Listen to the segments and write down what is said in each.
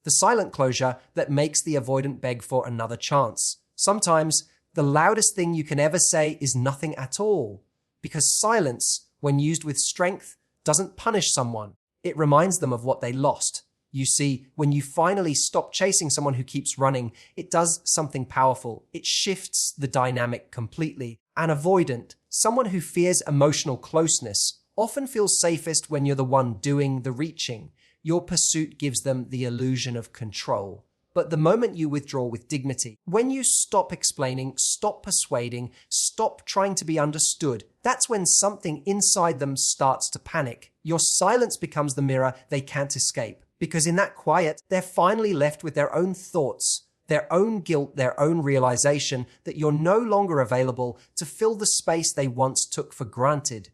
The silent closure that makes the avoidant beg for another chance. Sometimes, the loudest thing you can ever say is nothing at all. Because silence, when used with strength, doesn't punish someone. It reminds them of what they lost. You see, when you finally stop chasing someone who keeps running, it does something powerful. It shifts the dynamic completely. An avoidant, someone who fears emotional closeness, often feels safest when you're the one doing the reaching. Your pursuit gives them the illusion of control. But the moment you withdraw with dignity, when you stop explaining, stop persuading, stop trying to be understood, that's when something inside them starts to panic. Your silence becomes the mirror they can't escape. Because in that quiet, they're finally left with their own thoughts, their own guilt, their own realization that you're no longer available to fill the space they once took for granted.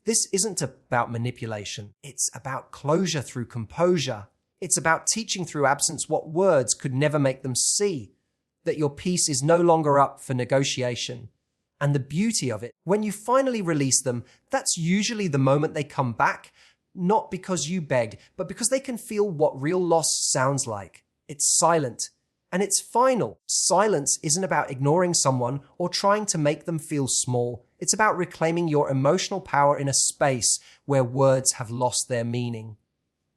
This isn't about manipulation. It's about closure through composure. It's about teaching through absence what words could never make them see, that your peace is no longer up for negotiation. And the beauty of it, when you finally release them, that's usually the moment they come back, not because you begged, but because they can feel what real loss sounds like. It's silent, and it's final. Silence isn't about ignoring someone or trying to make them feel small. It's about reclaiming your emotional power in a space where words have lost their meaning.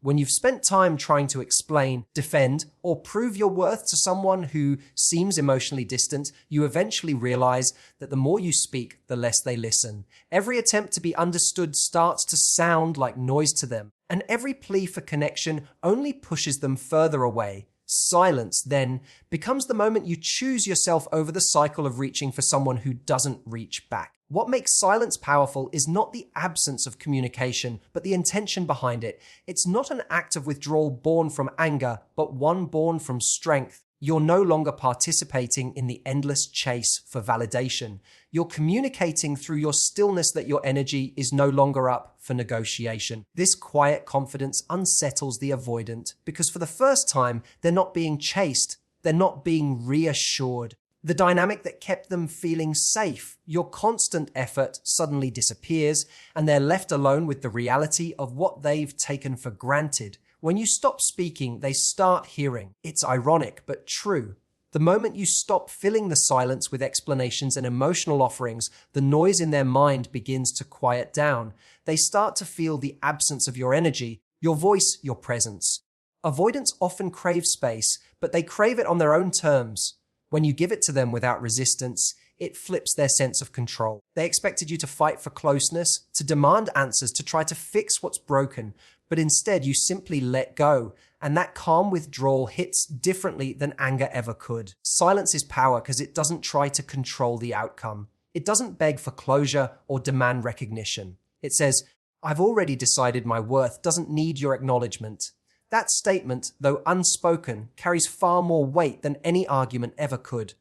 When you've spent time trying to explain, defend, or prove your worth to someone who seems emotionally distant, you eventually realize that the more you speak, the less they listen. Every attempt to be understood starts to sound like noise to them, and every plea for connection only pushes them further away. Silence, then, becomes the moment you choose yourself over the cycle of reaching for someone who doesn't reach back. What makes silence powerful is not the absence of communication, but the intention behind it. It's not an act of withdrawal born from anger, but one born from strength. You're no longer participating in the endless chase for validation. You're communicating through your stillness that your energy is no longer up for negotiation. This quiet confidence unsettles the avoidant because for the first time, they're not being chased. They're not being reassured. The dynamic that kept them feeling safe, your constant effort suddenly disappears, and they're left alone with the reality of what they've taken for granted. When you stop speaking, they start hearing. It's ironic, but true. The moment you stop filling the silence with explanations and emotional offerings, the noise in their mind begins to quiet down. They start to feel the absence of your energy, your voice, your presence. Avoidants often crave space, but they crave it on their own terms. When you give it to them without resistance, it flips their sense of control. They expected you to fight for closeness, to demand answers, to try to fix what's broken, but instead you simply let go, and that calm withdrawal hits differently than anger ever could. Silence is power because it doesn't try to control the outcome. It doesn't beg for closure or demand recognition. It says, "I've already decided my worth doesn't need your acknowledgement." That statement, though unspoken, carries far more weight than any argument ever could.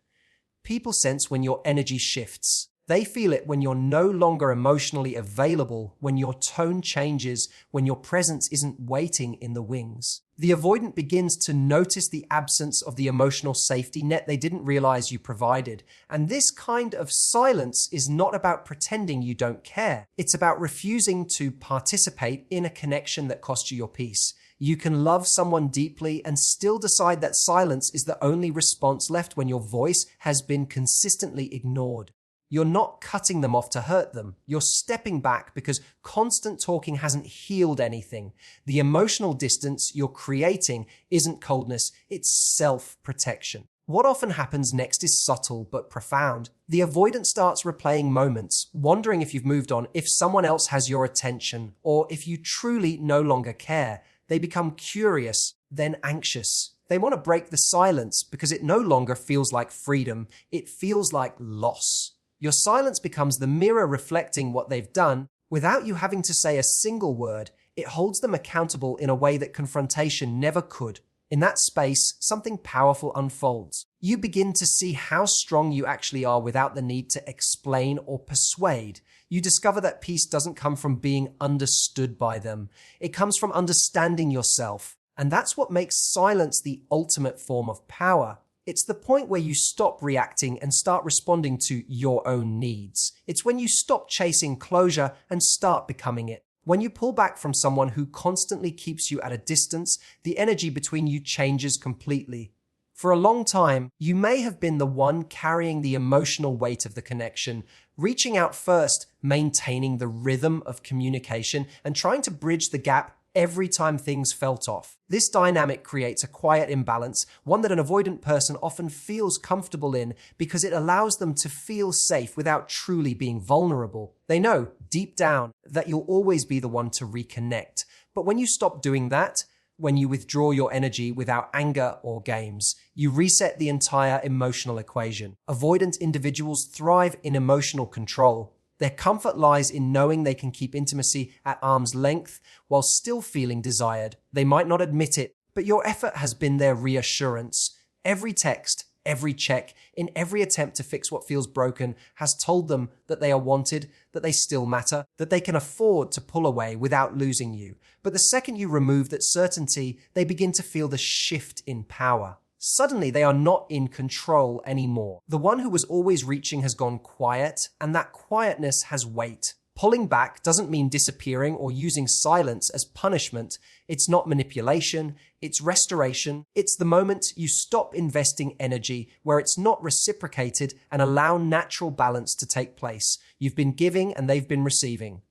People sense when your energy shifts. They feel it when you're no longer emotionally available, when your tone changes, when your presence isn't waiting in the wings. The avoidant begins to notice the absence of the emotional safety net they didn't realize you provided. And this kind of silence is not about pretending you don't care. It's about refusing to participate in a connection that cost you your peace. You can love someone deeply and still decide that silence is the only response left when your voice has been consistently ignored. You're not cutting them off to hurt them. You're stepping back because constant talking hasn't healed anything. The emotional distance you're creating isn't coldness, it's self-protection. What often happens next is subtle but profound. The avoidant starts replaying moments, wondering if you've moved on, if someone else has your attention, or if you truly no longer care. They become curious, then anxious. They want to break the silence because it no longer feels like freedom, it feels like loss. Your silence becomes the mirror reflecting what they've done. Without you having to say a single word, it holds them accountable in a way that confrontation never could. In that space, something powerful unfolds. You begin to see how strong you actually are without the need to explain or persuade. You discover that peace doesn't come from being understood by them. It comes from understanding yourself. And that's what makes silence the ultimate form of power. It's the point where you stop reacting and start responding to your own needs. It's when you stop chasing closure and start becoming it. When you pull back from someone who constantly keeps you at a distance, the energy between you changes completely. For a long time, you may have been the one carrying the emotional weight of the connection, reaching out first, maintaining the rhythm of communication, and trying to bridge the gap every time things felt off. This dynamic creates a quiet imbalance, one that an avoidant person often feels comfortable in because it allows them to feel safe without truly being vulnerable. They know, deep down, that you'll always be the one to reconnect. But when you stop doing that, when you withdraw your energy without anger or games, you reset the entire emotional equation. Avoidant individuals thrive in emotional control. Their comfort lies in knowing they can keep intimacy at arm's length while still feeling desired. They might not admit it, but your effort has been their reassurance. Every text, every check, in every attempt to fix what feels broken has told them that they are wanted, that they still matter, that they can afford to pull away without losing you. But the second you remove that certainty, they begin to feel the shift in power. Suddenly, they are not in control anymore. The one who was always reaching has gone quiet, and that quietness has weight. Pulling back doesn't mean disappearing or using silence as punishment. It's not manipulation, it's restoration. It's the moment you stop investing energy where it's not reciprocated and allow natural balance to take place. You've been giving and they've been receiving.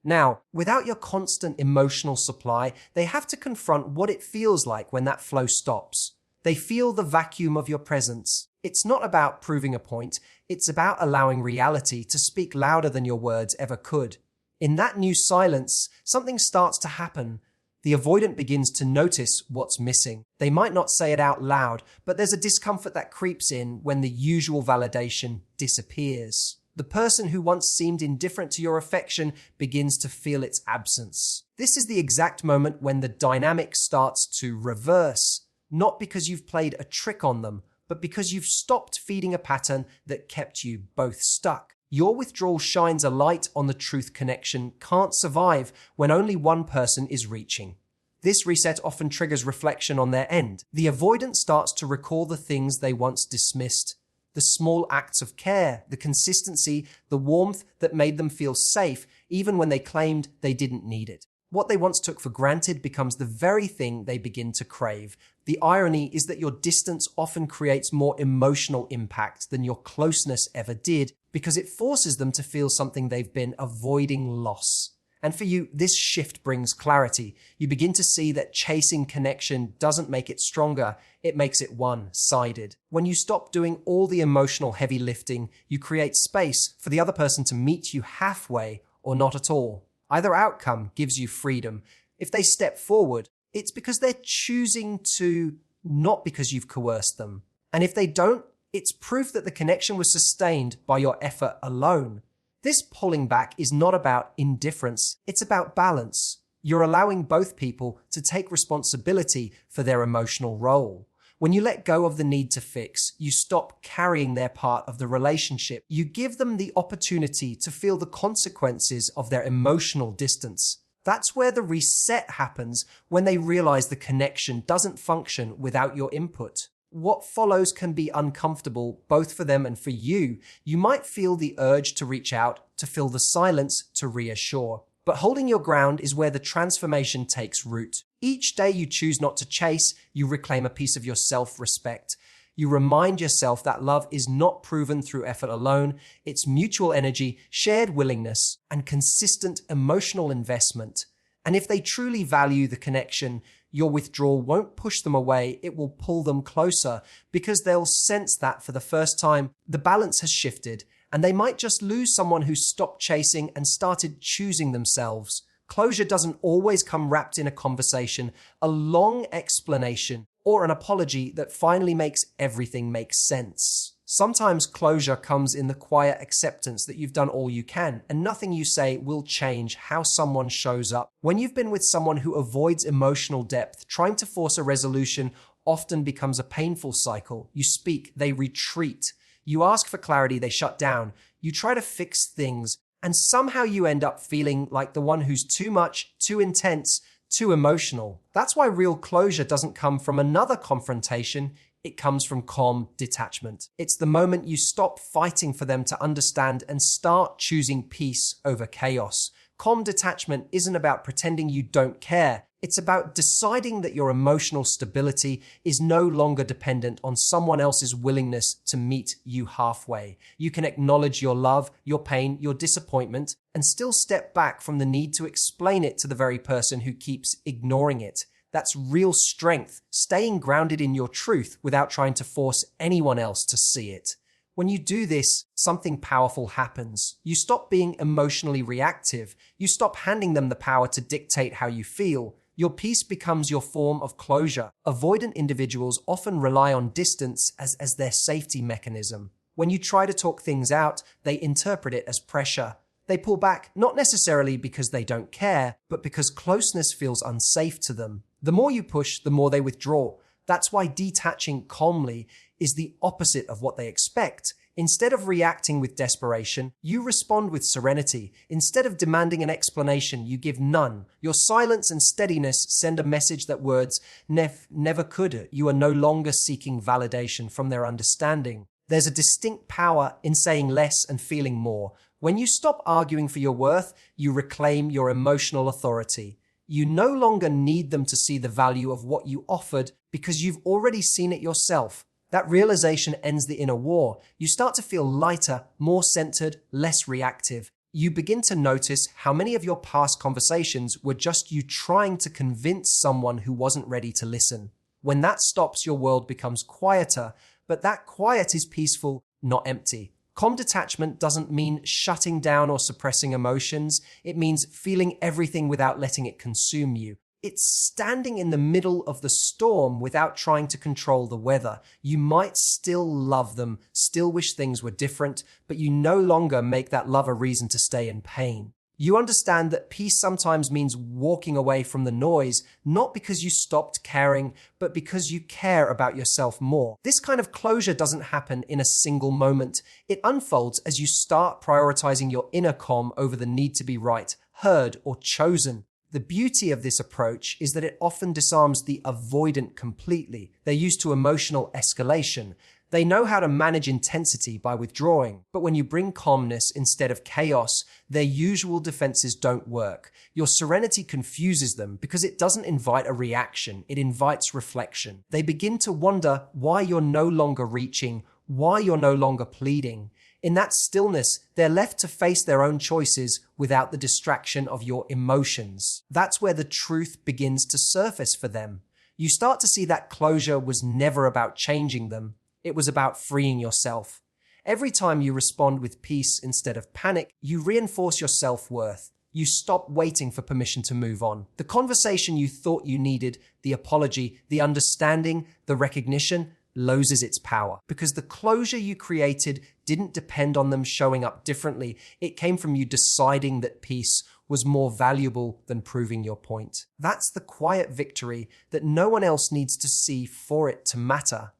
Now, without your constant emotional supply, they have to confront what it feels like when that flow stops. They feel the vacuum of your presence. It's not about proving a point, it's about allowing reality to speak louder than your words ever could. In that new silence, something starts to happen. The avoidant begins to notice what's missing. They might not say it out loud, but there's a discomfort that creeps in when the usual validation disappears. The person who once seemed indifferent to your affection begins to feel its absence. This is the exact moment when the dynamic starts to reverse. Not because you've played a trick on them, but because you've stopped feeding a pattern that kept you both stuck. Your withdrawal shines a light on the truth connection can't survive when only one person is reaching. This reset often triggers reflection on their end. The avoidant starts to recall the things they once dismissed, the small acts of care, the consistency, the warmth that made them feel safe even when they claimed they didn't need it. What they once took for granted becomes the very thing they begin to crave. The irony is that your distance often creates more emotional impact than your closeness ever did because it forces them to feel something they've been avoiding loss. And for you, this shift brings clarity. You begin to see that chasing connection doesn't make it stronger, it makes it one-sided. When you stop doing all the emotional heavy lifting, you create space for the other person to meet you halfway or not at all. Either outcome gives you freedom. If they step forward, it's because they're choosing to, not because you've coerced them. And if they don't, it's proof that the connection was sustained by your effort alone. This pulling back is not about indifference, it's about balance. You're allowing both people to take responsibility for their emotional role. When you let go of the need to fix, you stop carrying their part of the relationship. You give them the opportunity to feel the consequences of their emotional distance. That's where the reset happens, when they realize the connection doesn't function without your input. What follows can be uncomfortable, both for them and for you. You might feel the urge to reach out, to fill the silence, to reassure. But holding your ground is where the transformation takes root. Each day you choose not to chase, you reclaim a piece of your self-respect. You remind yourself that love is not proven through effort alone. It's mutual energy, shared willingness, and consistent emotional investment. And if they truly value the connection, your withdrawal won't push them away, it will pull them closer, because they'll sense that for the first time, the balance has shifted, and they might just lose someone who stopped chasing and started choosing themselves. Closure doesn't always come wrapped in a conversation, a long explanation, or an apology that finally makes everything make sense. Sometimes closure comes in the quiet acceptance that you've done all you can, and nothing you say will change how someone shows up. When you've been with someone who avoids emotional depth, trying to force a resolution often becomes a painful cycle. You speak, they retreat. You ask for clarity, they shut down. You try to fix things, and somehow you end up feeling like the one who's too much, too intense, too emotional. That's why real closure doesn't come from another confrontation. It comes from calm detachment. It's the moment you stop fighting for them to understand and start choosing peace over chaos. Calm detachment isn't about pretending you don't care. It's about deciding that your emotional stability is no longer dependent on someone else's willingness to meet you halfway. You can acknowledge your love, your pain, your disappointment, and still step back from the need to explain it to the very person who keeps ignoring it. That's real strength, staying grounded in your truth without trying to force anyone else to see it. When you do this, something powerful happens. You stop being emotionally reactive. You stop handing them the power to dictate how you feel. Your peace becomes your form of closure. Avoidant individuals often rely on distance as their safety mechanism. When you try to talk things out, they interpret it as pressure. They pull back, not necessarily because they don't care, but because closeness feels unsafe to them. The more you push, the more they withdraw. That's why detaching calmly is the opposite of what they expect. Instead of reacting with desperation, you respond with serenity. Instead of demanding an explanation, you give none. Your silence and steadiness send a message that words never could. You are no longer seeking validation from their understanding. There's a distinct power in saying less and feeling more. When you stop arguing for your worth, you reclaim your emotional authority. You no longer need them to see the value of what you offered because you've already seen it yourself. That realization ends the inner war. You start to feel lighter, more centered, less reactive. You begin to notice how many of your past conversations were just you trying to convince someone who wasn't ready to listen. When that stops, your world becomes quieter, but that quiet is peaceful, not empty. Calm detachment doesn't mean shutting down or suppressing emotions. It means feeling everything without letting it consume you. It's standing in the middle of the storm without trying to control the weather. You might still love them, still wish things were different, but you no longer make that love a reason to stay in pain. You understand that peace sometimes means walking away from the noise, not because you stopped caring, but because you care about yourself more. This kind of closure doesn't happen in a single moment. It unfolds as you start prioritizing your inner calm over the need to be right, heard, or chosen. The beauty of this approach is that it often disarms the avoidant completely. They're used to emotional escalation. They know how to manage intensity by withdrawing. But when you bring calmness instead of chaos, their usual defenses don't work. Your serenity confuses them because it doesn't invite a reaction, it invites reflection. They begin to wonder why you're no longer reaching, why you're no longer pleading. In that stillness, they're left to face their own choices without the distraction of your emotions. That's where the truth begins to surface for them. You start to see that closure was never about changing them. It was about freeing yourself. Every time you respond with peace instead of panic, you reinforce your self-worth. You stop waiting for permission to move on. The conversation you thought you needed, the apology, the understanding, the recognition, loses its power because the closure you created didn't depend on them showing up differently. It came from you deciding that peace was more valuable than proving your point. That's the quiet victory that no one else needs to see for it to matter.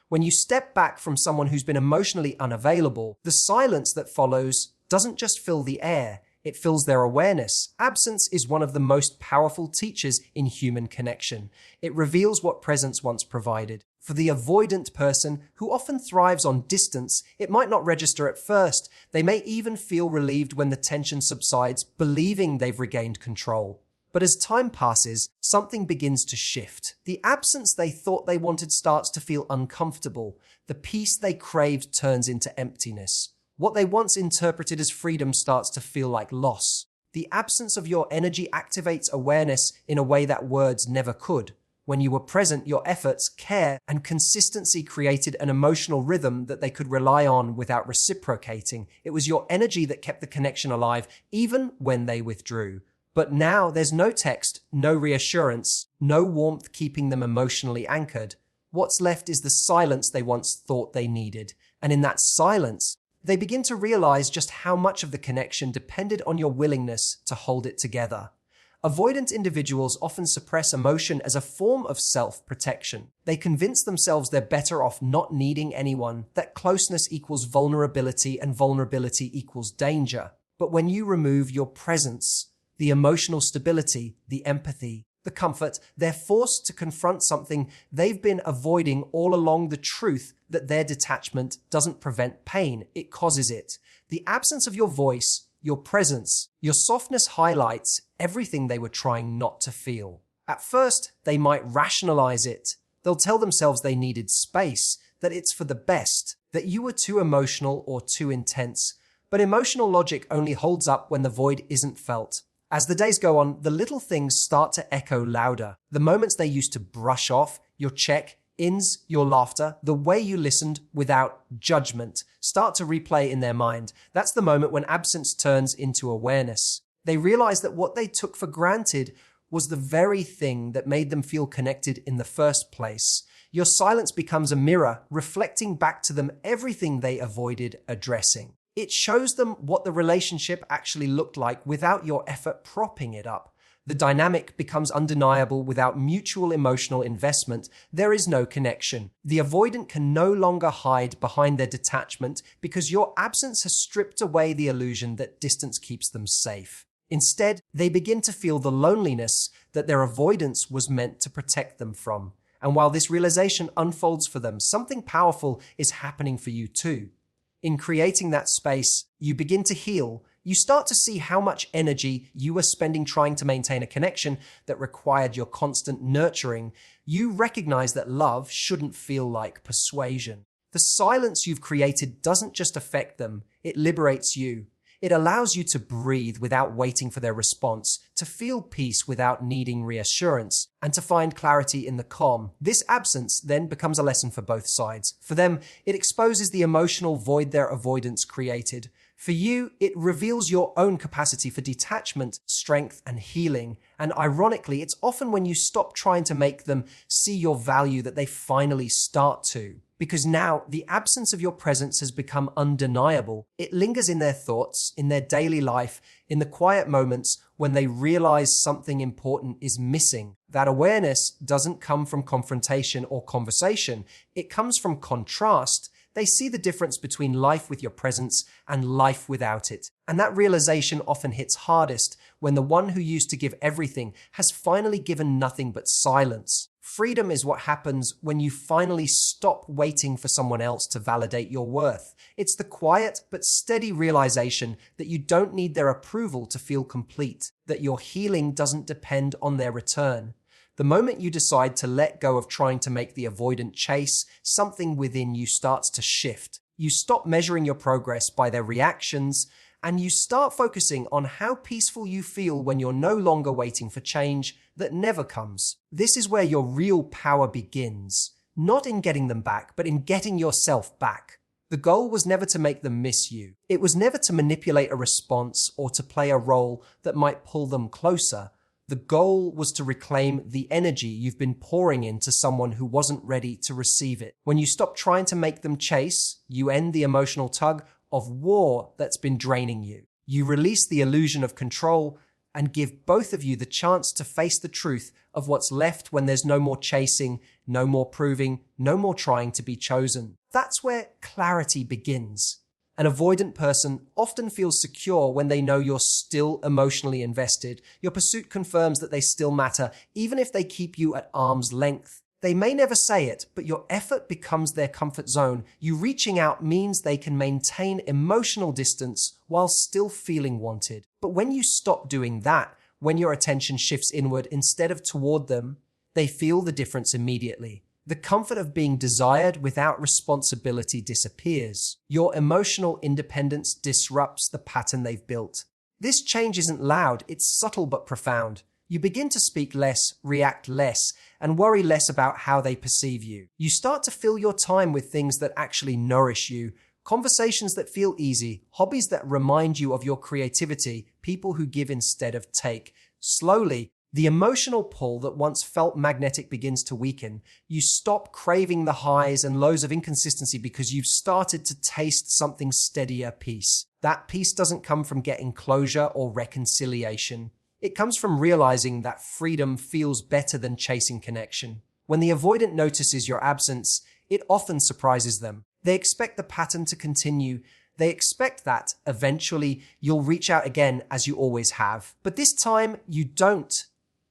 When you step back from someone who's been emotionally unavailable, the silence that follows doesn't just fill the air, it fills their awareness. Absence is one of the most powerful teachers in human connection. It reveals what presence once provided. For the avoidant person, who often thrives on distance, it might not register at first. They may even feel relieved when the tension subsides, believing they've regained control. But as time passes, something begins to shift. The absence they thought they wanted starts to feel uncomfortable. The peace they craved turns into emptiness. What they once interpreted as freedom starts to feel like loss. The absence of your energy activates awareness in a way that words never could. When you were present, your efforts, care, and consistency created an emotional rhythm that they could rely on without reciprocating. It was your energy that kept the connection alive, even when they withdrew. But now there's no text, no reassurance, no warmth keeping them emotionally anchored. What's left is the silence they once thought they needed. And in that silence, they begin to realize just how much of the connection depended on your willingness to hold it together. Avoidant individuals often suppress emotion as a form of self-protection. They convince themselves they're better off not needing anyone, that closeness equals vulnerability and vulnerability equals danger. But when you remove your presence, the emotional stability, the empathy, the comfort, they're forced to confront something they've been avoiding all along: the truth that their detachment doesn't prevent pain, it causes it. The absence of your voice, your presence. Your softness highlights everything they were trying not to feel. At first, they might rationalize it. They'll tell themselves they needed space, that it's for the best, that you were too emotional or too intense. But emotional logic only holds up when the void isn't felt. As the days go on, the little things start to echo louder. The moments they used to brush off, your check-ins, your laughter, the way you listened without judgment, start to replay in their mind. That's the moment when absence turns into awareness. They realize that what they took for granted was the very thing that made them feel connected in the first place. Your silence becomes a mirror, reflecting back to them everything they avoided addressing. It shows them what the relationship actually looked like without your effort propping it up. The dynamic becomes undeniable without mutual emotional investment. There is no connection. The avoidant can no longer hide behind their detachment because your absence has stripped away the illusion that distance keeps them safe. Instead, they begin to feel the loneliness that their avoidance was meant to protect them from. And while this realization unfolds for them, something powerful is happening for you too. In creating that space, you begin to heal. You start to see how much energy you were spending trying to maintain a connection that required your constant nurturing. You recognize that love shouldn't feel like persuasion. The silence you've created doesn't just affect them, it liberates you. It allows you to breathe without waiting for their response, to feel peace without needing reassurance, and to find clarity in the calm. This absence then becomes a lesson for both sides. For them, it exposes the emotional void their avoidance created. For you, it reveals your own capacity for detachment, strength, and healing. And ironically, it's often when you stop trying to make them see your value that they finally start to. Because now the absence of your presence has become undeniable. It lingers in their thoughts, in their daily life, in the quiet moments when they realize something important is missing. That awareness doesn't come from confrontation or conversation. It comes from contrast. They see the difference between life with your presence and life without it. And that realization often hits hardest when the one who used to give everything has finally given nothing but silence. Freedom is what happens when you finally stop waiting for someone else to validate your worth. It's the quiet but steady realization that you don't need their approval to feel complete, that your healing doesn't depend on their return. The moment you decide to let go of trying to make the avoidant chase, something within you starts to shift. You stop measuring your progress by their reactions, and you start focusing on how peaceful you feel when you're no longer waiting for change that never comes. This is where your real power begins, not in getting them back, but in getting yourself back. The goal was never to make them miss you. It was never to manipulate a response or to play a role that might pull them closer. The goal was to reclaim the energy you've been pouring into someone who wasn't ready to receive it. When you stop trying to make them chase, you end the emotional tug of war that's been draining you. You release the illusion of control and give both of you the chance to face the truth of what's left when there's no more chasing, no more proving, no more trying to be chosen. That's where clarity begins. An avoidant person often feels secure when they know you're still emotionally invested. Your pursuit confirms that they still matter, even if they keep you at arm's length. They may never say it, but your effort becomes their comfort zone. You reaching out means they can maintain emotional distance while still feeling wanted. But when you stop doing that, when your attention shifts inward instead of toward them, they feel the difference immediately. The comfort of being desired without responsibility disappears. Your emotional independence disrupts the pattern they've built. This change isn't loud, it's subtle but profound. You begin to speak less, react less, and worry less about how they perceive you. You start to fill your time with things that actually nourish you, conversations that feel easy, hobbies that remind you of your creativity, people who give instead of take. Slowly, the emotional pull that once felt magnetic begins to weaken. You stop craving the highs and lows of inconsistency because you've started to taste something steadier peace. That peace doesn't come from getting closure or reconciliation. It comes from realizing that freedom feels better than chasing connection. When the avoidant notices your absence, it often surprises them. They expect the pattern to continue. They expect that eventually you'll reach out again as you always have. But this time you don't.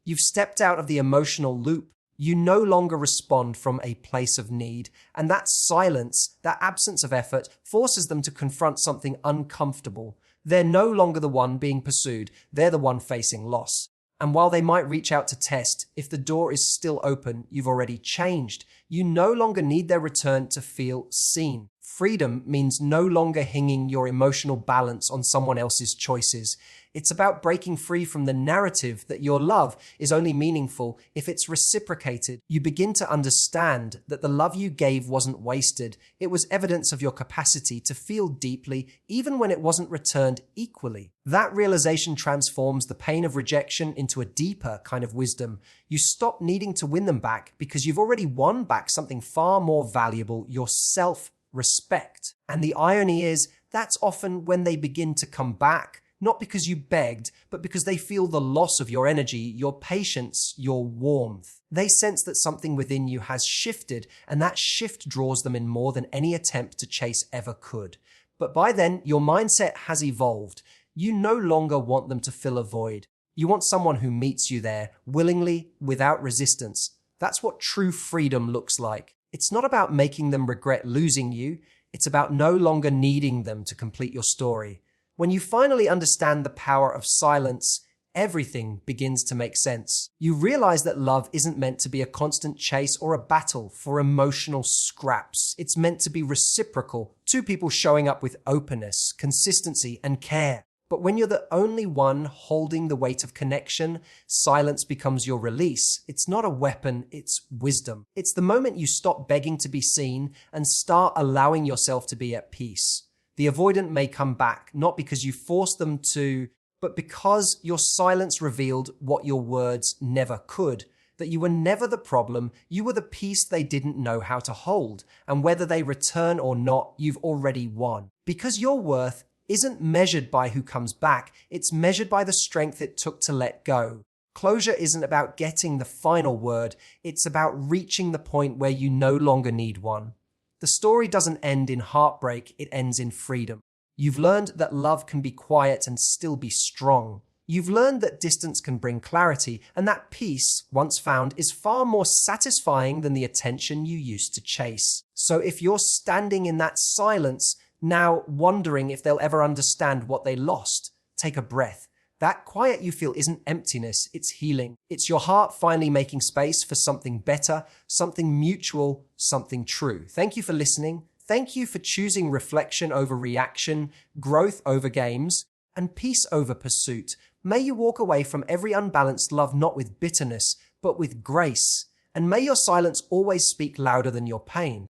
You've stepped out of the emotional loop. You no longer respond from a place of need. And that silence, that absence of effort, forces them to confront something uncomfortable. They're no longer the one being pursued, they're the one facing loss. And while they might reach out to test, if the door is still open, you've already changed. You no longer need their return to feel seen. Freedom means no longer hinging your emotional balance on someone else's choices. It's about breaking free from the narrative that your love is only meaningful if it's reciprocated. You begin to understand that the love you gave wasn't wasted. It was evidence of your capacity to feel deeply, even when it wasn't returned equally. That realization transforms the pain of rejection into a deeper kind of wisdom. You stop needing to win them back because you've already won back something far more valuable, your self-respect. And the irony is, that's often when they begin to come back. Not because you begged, but because they feel the loss of your energy, your patience, your warmth. They sense that something within you has shifted, and that shift draws them in more than any attempt to chase ever could. But by then, your mindset has evolved. You no longer want them to fill a void. You want someone who meets you there, willingly, without resistance. That's what true freedom looks like. It's not about making them regret losing you. It's about no longer needing them to complete your story. When you finally understand the power of silence, everything begins to make sense. You realize that love isn't meant to be a constant chase or a battle for emotional scraps. It's meant to be reciprocal, two people showing up with openness, consistency, and care. But when you're the only one holding the weight of connection, silence becomes your release. It's not a weapon, it's wisdom. It's the moment you stop begging to be seen and start allowing yourself to be at peace. The avoidant may come back, not because you forced them to, but because your silence revealed what your words never could. That you were never the problem, you were the piece they didn't know how to hold. And whether they return or not, you've already won. Because your worth isn't measured by who comes back, it's measured by the strength it took to let go. Closure isn't about getting the final word, it's about reaching the point where you no longer need one. The story doesn't end in heartbreak, it ends in freedom. You've learned that love can be quiet and still be strong. You've learned that distance can bring clarity, and that peace, once found, is far more satisfying than the attention you used to chase. So if you're standing in that silence, now wondering if they'll ever understand what they lost, take a breath. That quiet you feel isn't emptiness, it's healing. It's your heart finally making space for something better, something mutual, something true. Thank you for listening. Thank you for choosing reflection over reaction, growth over games, and peace over pursuit. May you walk away from every unbalanced love not with bitterness, but with grace. And may your silence always speak louder than your pain.